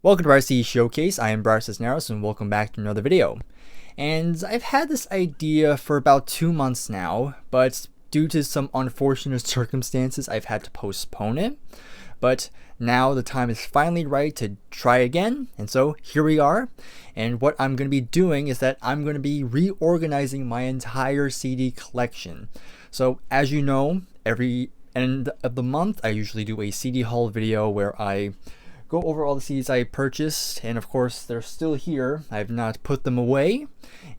Welcome to our CD Showcase. I am Bryer and welcome back to another video. And I've had this idea for about 2 months now, but due to some unfortunate circumstances, I've had to postpone it. But now the time is finally right to try again, and so here we are. And what I'm going to be doing is that I'm going to be reorganizing my entire CD collection. So as you know, every end of the month, I usually do a CD haul video where I go over all the CDs I purchased, and of course they're still here. I've not put them away,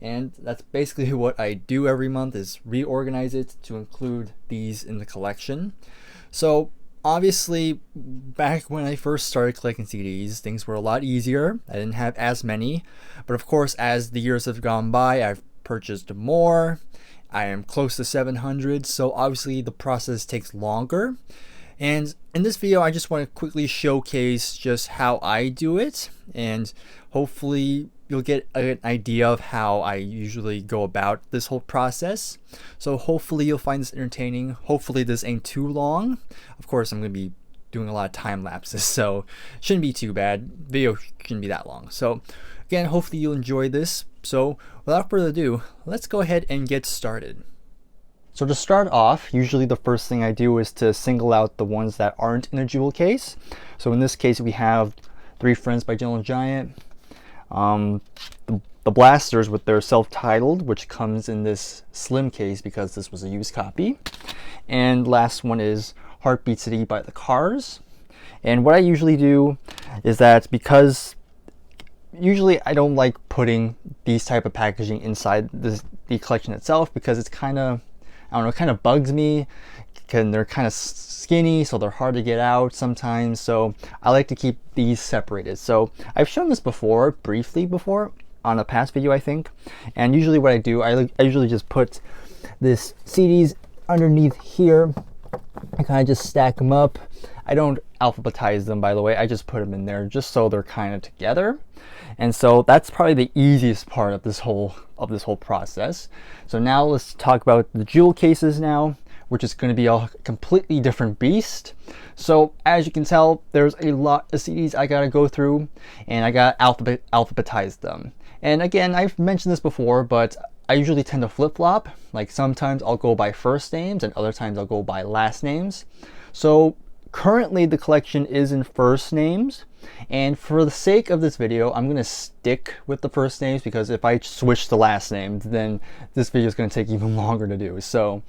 and that's basically what I do every month, is reorganize it to include these in the collection. So obviously, back when I first started collecting CDs, things were a lot easier. I didn't have as many, but of course as the years have gone by, I've purchased more. I am close to 700, so obviously the process takes longer. And in this video, I just want to quickly showcase just how I do it, and hopefully you'll get an idea of how I usually go about this whole process. So hopefully you'll find this entertaining. Hopefully this ain't too long. Of course, I'm going to be doing a lot of time lapses, so it shouldn't be too bad. Video shouldn't be that long. So again, hopefully you'll enjoy this. So without further ado, let's go ahead and get started. So to start off, usually the first thing I do is to single out the ones that aren't in a jewel case. So in this case, we have Three Friends by Gentle Giant, the Blasters with their self-titled, which comes in this slim case because this was a used copy. And last one is Heartbeat City by the Cars. And what I usually do is that, because usually I don't like putting these type of packaging inside the collection itself, because it's kind of, I don't know, it kind of bugs me, because they're kind of skinny, so they're hard to get out sometimes. So I like to keep these separated. So I've shown this before, briefly before, on a past video, I think. And usually what I do, I usually just put this CDs underneath here. I kind of just stack them up. I don't alphabetize them, by the way. I just put them in there just so they're kind of together. And so that's probably the easiest part of this whole process. So now let's talk about the jewel cases now, which is going to be a completely different beast. So as you can tell, there's a lot of CDs I gotta go through, and I gotta alphabetize them. And again, I've mentioned this before, but I usually tend to flip-flop. Like sometimes I'll go by first names and other times I'll go by last names. So currently the collection is in first names, and for the sake of this video, I'm going to stick with the first names, because if I switch to last names, then this video is going to take even longer to do. So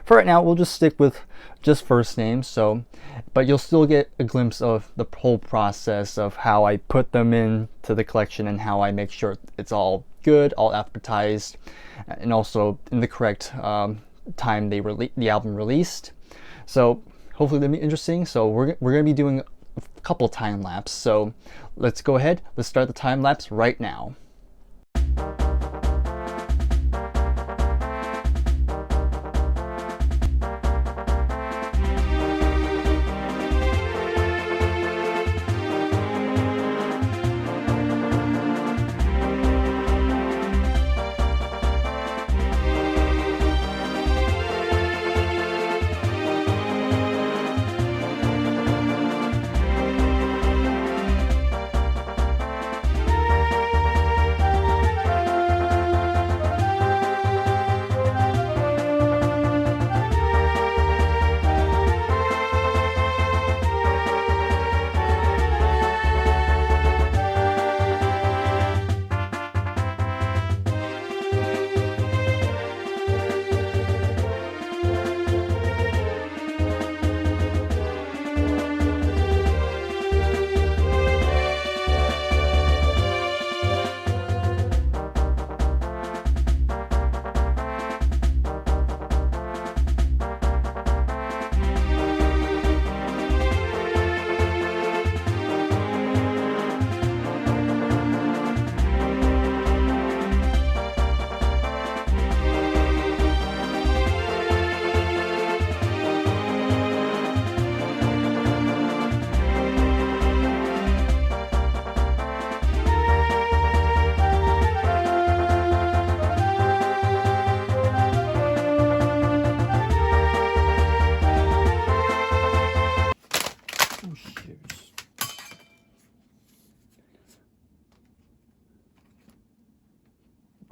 for right now, we'll just stick with just first names. So, but you'll still get a glimpse of the whole process of how I put them into the collection and how I make sure it's all good, all alphabetized, and also in the correct time the album released. So hopefully that'll be interesting. So we're going to be doing a couple time lapse. So let's go ahead. Let's start the time lapse right now.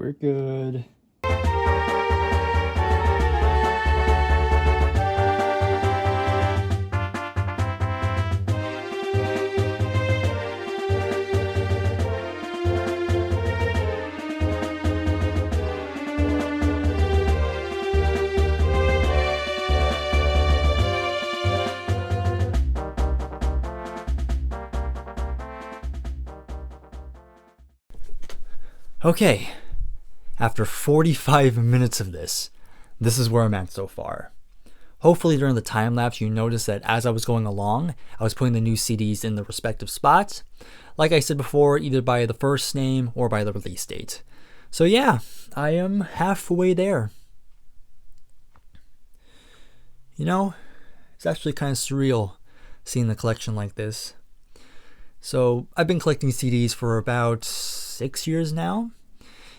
we're good. Okay, after 45 minutes of this is where I'm at so far. Hopefully during the time lapse you noticed that as I was going along, I was putting the new CDs in the respective spots. Like I said before, either by the first name or by the release date. So yeah, I am halfway there. You know, it's actually kind of surreal seeing the collection like this. So I've been collecting CDs for about 6 years now,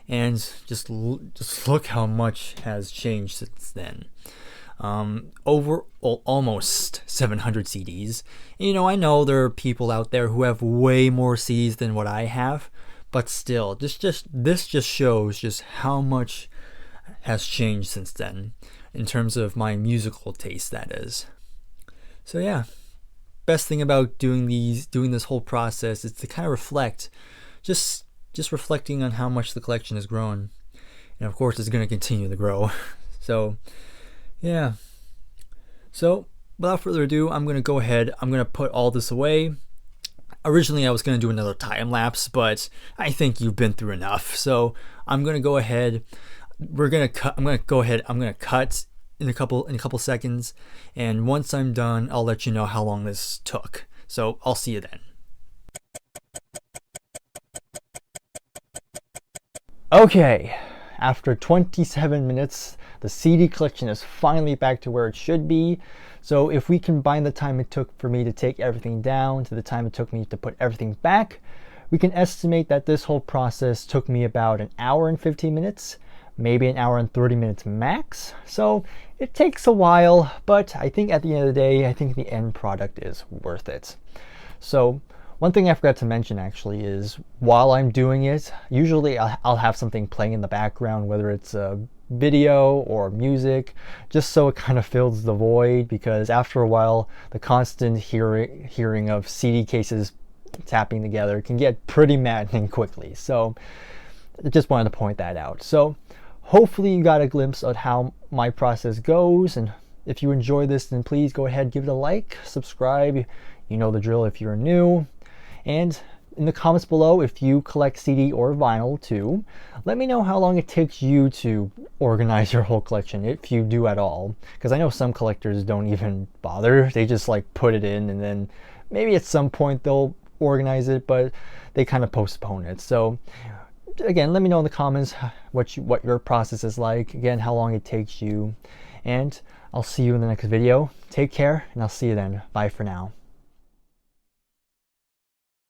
and just look how much has changed since then. Almost 700 CDs. And, I know there are people out there who have way more CDs than what I have, but still, this just shows just how much has changed since then, in terms of my musical taste, that is. So yeah. Best thing about doing this whole process is to kind of reflect, just reflecting on how much the collection has grown, and of course it's going to continue to grow. So yeah, so without further ado, I'm going to go ahead, I'm going to put all this away. Originally I was going to do another time lapse, but I think you've been through enough, so I'm going to go ahead, I'm going to cut in a couple seconds, and once I'm done, I'll let you know how long this took. So I'll see you then. Okay, after 27 minutes, the CD collection is finally back to where it should be. So if we combine the time it took for me to take everything down to the time it took me to put everything back, we can estimate that this whole process took me about an hour and 15 minutes. Maybe an hour and 30 minutes max. So it takes a while, but I think at the end of the day, I think the end product is worth it. So one thing I forgot to mention actually is while I'm doing it, usually I'll have something playing in the background, whether it's a video or music, just so it kind of fills the void, because after a while, the constant hearing of CD cases tapping together can get pretty maddening quickly. So I just wanted to point that out. So hopefully you got a glimpse of how my process goes, and if you enjoy this, then please go ahead, give it a like, subscribe, you know the drill if you're new, and in the comments below, if you collect CD or vinyl too, let me know how long it takes you to organize your whole collection, if you do at all, because I know some collectors don't even bother, they just like put it in and then maybe at some point they'll organize it, but they kind of postpone it. So again, let me know in the comments what your process is like, again, how long it takes you, and I'll see you in the next video. Take care, and I'll see you then. Bye for now.